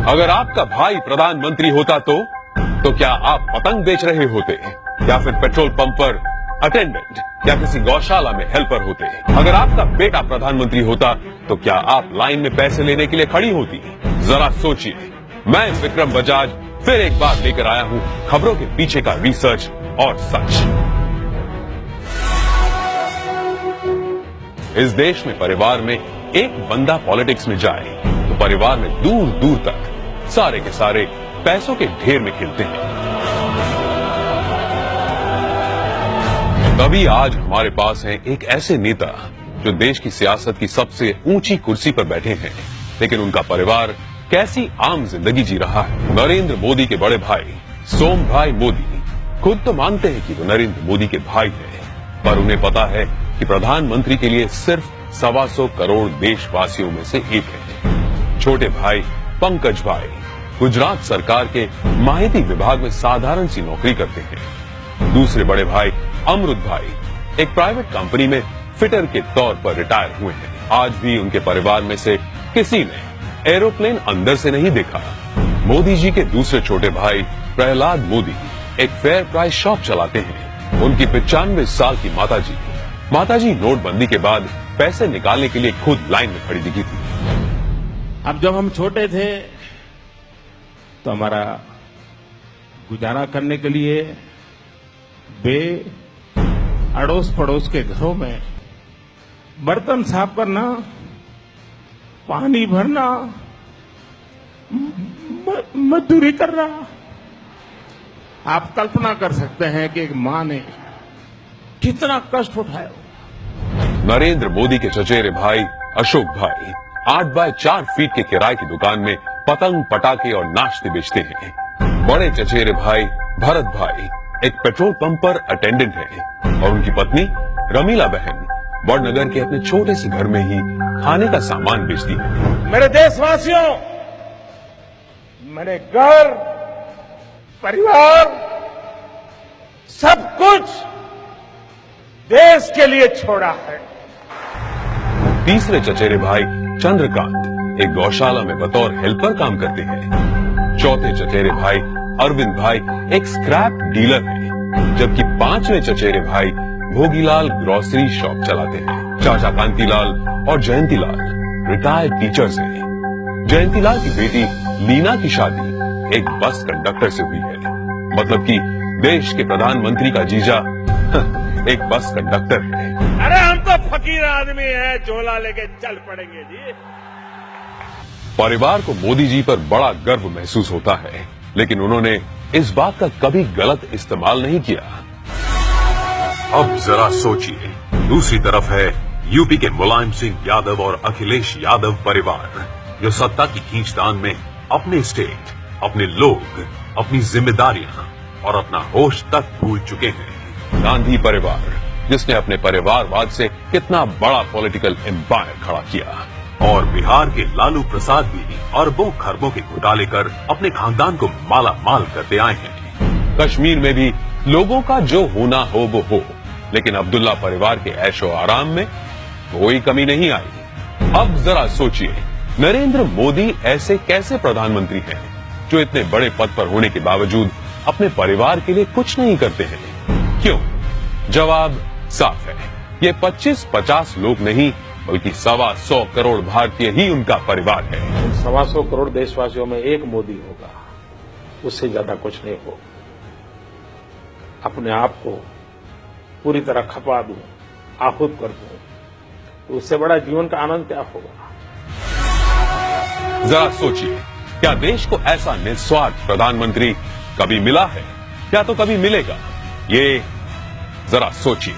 अगर आपका भाई प्रधानमंत्री होता तो क्या आप पतंग बेच रहे होते या फिर पेट्रोल पंप पर अटेंडेंट या किसी गौशाला में हेल्पर होते? अगर आपका बेटा प्रधानमंत्री होता तो क्या आप लाइन में पैसे लेने के लिए खड़ी होती? जरा सोचिए। मैं विक्रम बजाज फिर एक बार लेकर आया हूं खबरों के पीछे का रिसर्च और सच। इस देश में परिवार में एक बंदा पॉलिटिक्स में जाए तो परिवार में दूर दूर तक सारे के सारे पैसों के ढेर में खिलते हैं। तभी आज हमारे पास हैं एक ऐसे नेता जो देश की सियासत की सबसे ऊंची कुर्सी पर बैठे हैं, लेकिन उनका परिवार कैसी आम जिंदगी जी रहा है। नरेंद्र मोदी के बड़े भाई सोमभाई मोदी खुद तो मानते हैं कि वो नरेंद्र मोदी के भाई हैं, पर उन्हें पता है कि प्रधानमंत्री के लिए सिर्फ 125 करोड़ देशवासियों में से एक है। छोटे भाई पंकज भाई गुजरात सरकार के माहिती विभाग में साधारण सी नौकरी करते हैं। दूसरे बड़े भाई अमृत भाई एक प्राइवेट कंपनी में फिटर के तौर पर रिटायर हुए हैं। आज भी उनके परिवार में से किसी ने एरोप्लेन अंदर से नहीं देखा। मोदी जी के दूसरे छोटे भाई प्रहलाद मोदी एक फेयर प्राइस शॉप चलाते हैं। उनकी 95 साल की माताजी नोटबंदी के बाद पैसे निकालने के लिए खुद लाइन में खड़ी दिखी थी। अब जब हम छोटे थे तो हमारा गुजारा करने के लिए वे अड़ोस पड़ोस के घरों में बर्तन साफ करना, पानी भरना, मजदूरी करना। आप कल्पना कर सकते हैं कि एक मां ने कितना कष्ट उठाया। नरेंद्र मोदी के चचेरे भाई अशोक भाई 8 बाय 4 फीट के किराए की दुकान में पतंग पटाखे और नाश्ते बेचते हैं। बड़े चचेरे भाई भरत भाई एक पेट्रोल पंप पर अटेंडेंट हैं और उनकी पत्नी रमीला बहन बड़नगर के अपने छोटे से घर में ही खाने का सामान बेचती है। मेरे देशवासियों, मैंने घर, परिवार, सब कुछ देश के लिए छोड़ा है। तीसरे चचेरे भाई चंद्रकांत एक गौशाला में बतौर हेल्पर काम करते हैं। चौथे चचेरे भाई अरविंद भाई एक स्क्रैप डीलर हैं, जबकि 5वें चचेरे भाई भोगीलाल ग्रोसरी शॉप चलाते हैं। चाचा कांतीलाल और जयंतीलाल रिटायर्ड टीचर्स हैं। जयंतीलाल की बेटी लीना की शादी एक बस कंडक्टर से हुई है। मतलब कि देश के प्रधानमंत्री का जीजा एक बस कंडक्टर है। अरे हम तो फकीर आदमी हैं, झोला लेके चल पड़ेंगे जी। परिवार को मोदी जी पर बड़ा गर्व महसूस होता है, लेकिन उन्होंने इस बात का कभी गलत इस्तेमाल नहीं किया। अब जरा सोचिए, दूसरी तरफ है यूपी के मुलायम सिंह यादव और अखिलेश यादव परिवार, जो सत्ता की खींचतान में अपने स्टेट, अपने लोग, अपनी जिम्मेदारियां और अपना होश तक भूल चुके हैं। गांधी परिवार जिसने अपने परिवारवाद से कितना बड़ा पॉलिटिकल एम्पायर खड़ा किया, और बिहार के लालू प्रसाद भी अरबों खरबों के घोटाले कर अपने खानदान को माला माल करते आए हैं। कश्मीर में भी लोगों का जो होना हो वो हो, लेकिन अब्दुल्ला परिवार के ऐशो आराम में कोई कमी नहीं आई। अब जरा सोचिए, नरेंद्र मोदी ऐसे कैसे प्रधानमंत्री हैं जो इतने बड़े पद पर होने के बावजूद अपने परिवार के लिए कुछ नहीं करते हैं? क्यों? जवाब साफ है, ये 25-50 लोग नहीं बल्कि 125 करोड़ भारतीय ही उनका परिवार है। 125 करोड़ देशवासियों में एक मोदी होगा, उससे ज्यादा कुछ नहीं होगा। अपने आप को पूरी तरह खपा दूं, आहूत कर दूं, तो उससे बड़ा जीवन का आनंद क्या होगा? जरा सोचिए, क्या देश को ऐसा निस्वार्थ प्रधानमंत्री कभी मिला है? क्या तो कभी मिलेगा? ये जरा सोचिए।